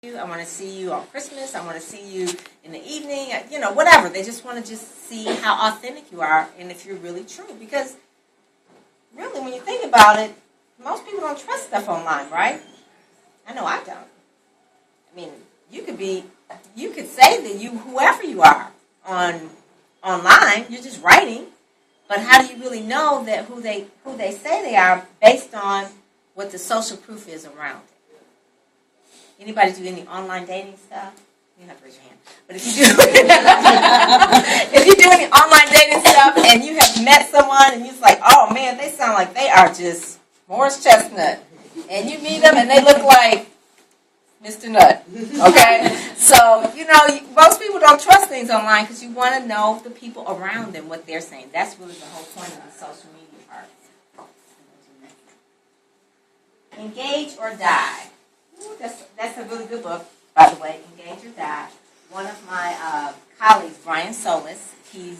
you. I want to see you on Christmas. I want to see you in the evening. Whatever. They just want to just see how authentic you are and if you're really true. Because really, when you think about it, most people don't trust stuff online, right? I know I don't. I mean, you could say that you, whoever you are online, you're just writing. But how do you really know that who they say they are based on what the social proof is around it? Anybody do any online dating stuff? You don't have to raise your hand. But if you do, if you do any online dating stuff and you have met someone and you're like, oh man, they sound like they are just Morris Chestnut, and you meet them and they look like Mr. Nut. Okay, so most people don't trust things online because you want to know the people around them, what they're saying. That's really the whole point of the social media part. Engage or Die. Ooh, that's a really good book, by the way. Engage or Die. One of my colleagues, Brian Solis, he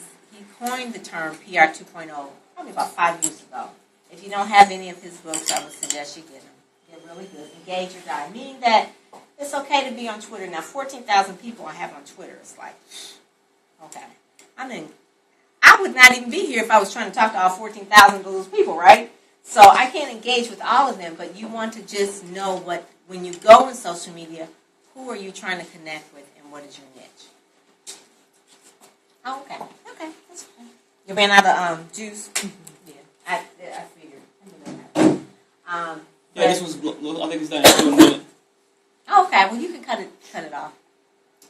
coined the term PR 2.0 probably about 5 years ago. If you don't have any of his books, I would suggest you get them. They're really good. Engage or Die, meaning that it's okay to be on Twitter. Now, 14,000 people I have on Twitter. It's like, okay. I mean, I would not even be here if I was trying to talk to all 14,000 of those people, right? So I can't engage with all of them, but you want to just know when you go on social media, who are you trying to connect with and what is your niche? Oh, okay. Okay, that's fine. You ran out of juice? Yeah, I figured. Yeah, this was, I think it's done in 2 minutes. Okay, well you can cut it off.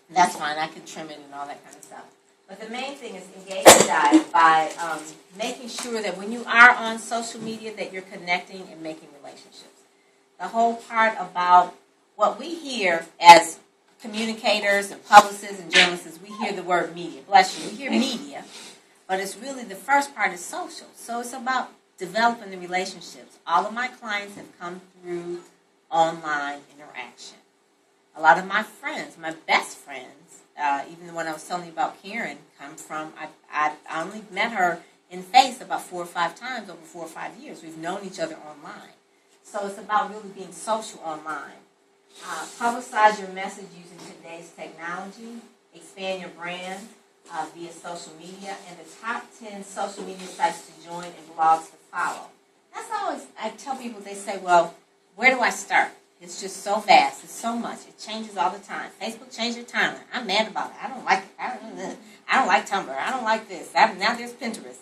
That's fine. I can trim it and all that kind of stuff. But the main thing is engage and die by making sure that when you are on social media that you're connecting and making relationships. The whole part about what we hear as communicators and publicists and journalists is we hear the word media. Bless you. We hear media, but it's really the first part is social. So it's about developing the relationships. All of my clients have come through online interaction. A lot of my friends, my best friends, even the one I was telling you about, Karen, come from, I only met her in face about 4 or 5 times over 4 or 5 years. We've known each other online. So it's about really being social online. Publicize your message using today's technology. Expand your brand via social media. And the top 10 social media sites to join and blogs to follow. That's always, I tell people, they say, well, where do I start? It's just so fast. It's so much. It changes all the time. Facebook changed your timeline. I'm mad about it. I don't like it. I don't like Tumblr. I don't like this. Now there's Pinterest,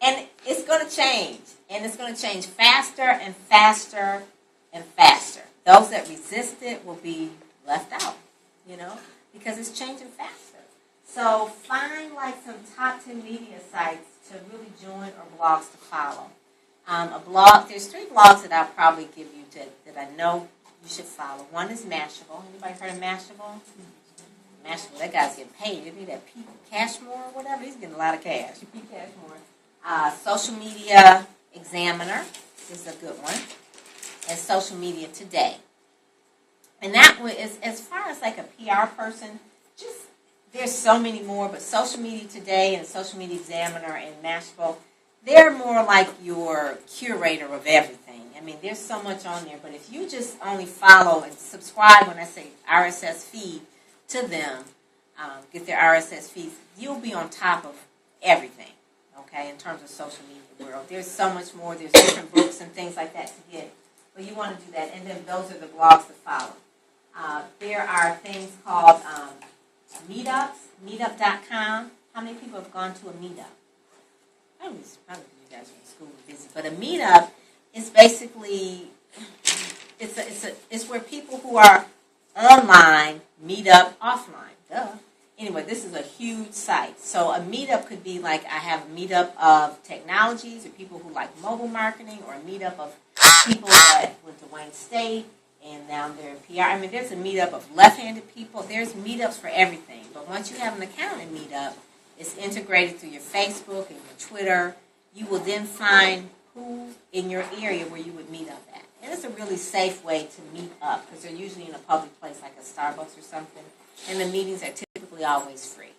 And it's going to change. And it's going to change faster and faster and faster. Those that resist it will be left out, because it's changing faster. So find some top 10 media sites to really join or blogs to follow. A blog, there's 3 blogs that I'll probably give you that I know you should follow. One is Mashable. Anybody heard of Mashable? Mashable, that guy's getting paid. Isn't he that Pete Cashmore or whatever? He's getting a lot of cash. Pete Cashmore. Social Media Examiner is a good one. And Social Media Today. And that one is, as far as a PR person, there's so many more, but Social Media Today and Social Media Examiner and Mashable, they're more like your curator of everything. I mean, there's so much on there, but if you just only follow and subscribe, when I say RSS feed, to them, get their RSS feeds, you'll be on top of everything, okay, in terms of social media world. There's so much more. There's different books and things like that to get, but you want to do that, and then those are the blogs to follow. There are things called meetups, meetup.com. How many people have gone to a meetup? Probably you guys are in school and busy, but a meetup is basically it's where people who are online meet up offline. Duh. Anyway, this is a huge site. So a meetup could be I have a meetup of technologies or people who like mobile marketing, or a meetup of people that went to Wayne State and now they're in PR. I mean, there's a meetup of left-handed people. There's meetups for everything. But once you have an account in Meetup, it's integrated through your Facebook and your Twitter. You will then find who in your area where you would meet up at. And it's a really safe way to meet up because they're usually in a public place like a Starbucks or something. And the meetings are typically always free.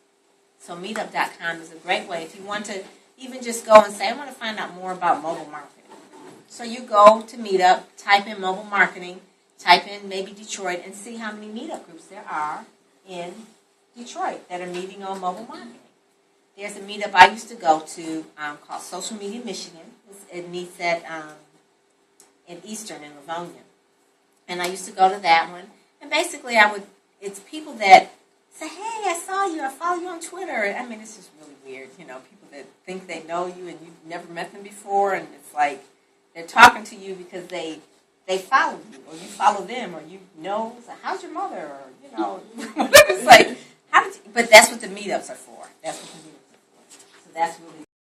So meetup.com is a great way if you want to even just go and say, I want to find out more about mobile marketing. So you go to Meetup, type in mobile marketing, type in maybe Detroit and see how many meetup groups there are in Detroit that are meeting on mobile marketing. There's a meetup I used to go to called Social Media Michigan. It meets at in Eastern in Livonia. And I used to go to that one. And basically it's people that say, hey, I saw you, I follow you on Twitter. I mean, it's just really weird, people that think they know you and you've never met them before, and it's like they're talking to you because they follow you, or you follow them, or so how's your mother, or, it's like, but that's what the meetups are for. That's what the meetups are for. So that's really